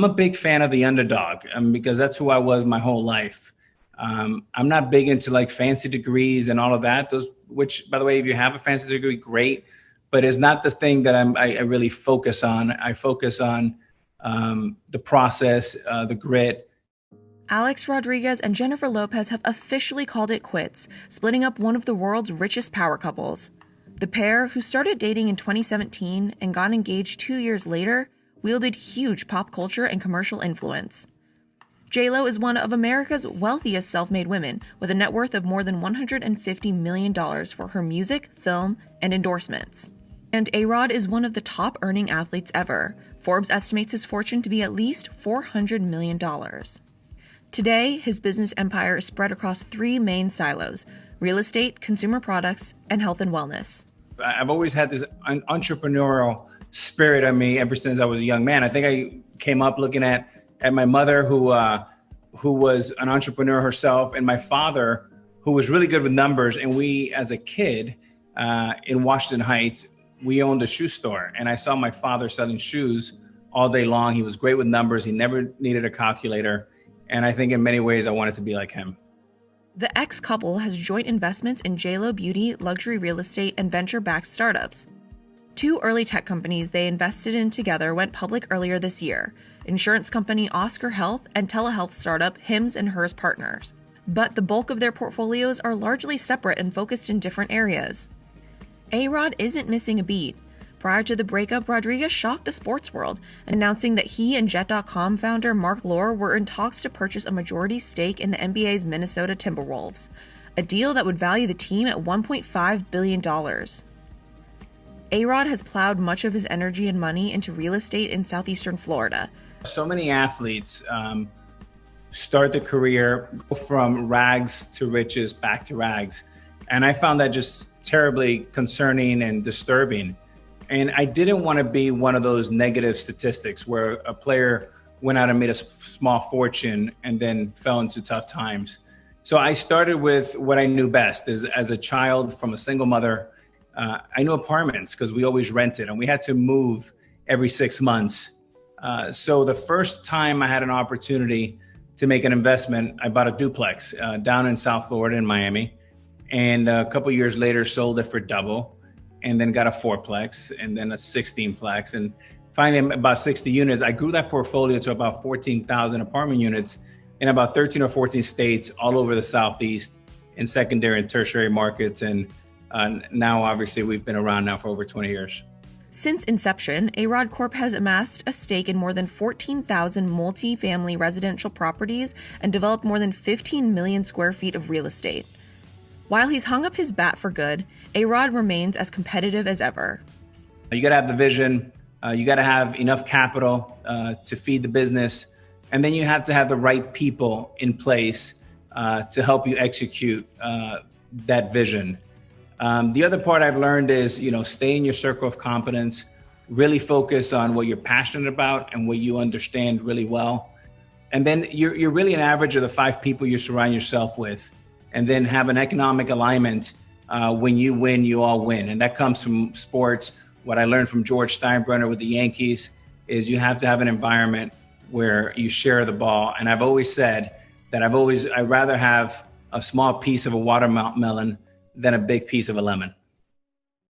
I'm a big fan of the underdog because that's who I was my whole life. I'm not big into like fancy degrees and all of that. Those, which by the way, if you have a fancy degree, great, but it's not the thing that I really focus on. I focus on the process, the grit. Alex Rodriguez and Jennifer Lopez have officially called it quits, splitting up one of the world's richest power couples. The pair, who started dating in 2017 and got engaged 2 years later, wielded huge pop culture and commercial influence. J.Lo is one of America's wealthiest self-made women, with a net worth of more than $150 million for her music, film, and endorsements. And A-Rod is one of the top-earning athletes ever. Forbes estimates his fortune to be at least $400 million. Today, his business empire is spread across three main silos: real estate, consumer products, and health and wellness. I've always had this entrepreneurial spirit in me ever since I was a young man. I think I came up looking at my mother, who was an entrepreneur herself, and my father, who was really good with numbers. And we, as a kid in Washington Heights, we owned a shoe store, and I saw my father selling shoes all day long. He was great with numbers. He never needed a calculator. And I think in many ways I wanted to be like him. The ex-couple has joint investments in J.Lo beauty, luxury real estate, and venture-backed startups. Two early tech companies they invested in together went public earlier this year: insurance company Oscar Health and telehealth startup Hims & Hers Partners. But the bulk of their portfolios are largely separate and focused in different areas. A-Rod isn't missing a beat. Prior to the breakup, Rodriguez shocked the sports world, announcing that he and Jet.com founder Mark Lore were in talks to purchase a majority stake in the NBA's Minnesota Timberwolves, a deal that would value the team at $1.5 billion. A-Rod has plowed much of his energy and money into real estate in southeastern Florida. So many athletes start their career, go from rags to riches, back to rags. And I found that just terribly concerning and disturbing. And I didn't want to be one of those negative statistics where a player went out and made a small fortune and then fell into tough times. So I started with what I knew best. As a child from a single mother, I knew apartments because we always rented and we had to move every 6 months. So the first time I had an opportunity to make an investment, I bought a duplex down in South Florida in Miami. And a couple years later, sold it for double, and then got a fourplex and then a 16plex. And finally, about 60 units. I grew that portfolio to about 14,000 apartment units in about 13 or 14 states all over the Southeast in secondary and tertiary markets. And now, obviously, we've been around now for over 20 years. Since inception, A-Rod Corp has amassed a stake in more than 14,000 multi-family residential properties and developed more than 15 million square feet of real estate. While he's hung up his bat for good, A-Rod remains as competitive as ever. You got to have the vision. You got to have enough capital to feed the business. And then you have to have the right people in place to help you execute that vision. The other part I've learned is, stay in your circle of competence, really focus on what you're passionate about and what you understand really well. And then you're really an average of the 5 people you surround yourself with. And then have an economic alignment. When you win, you all win. And that comes from sports. What I learned from George Steinbrenner with the Yankees is you have to have an environment where you share the ball. And I've always said that I'd rather have a small piece of a watermelon than a big piece of a lemon.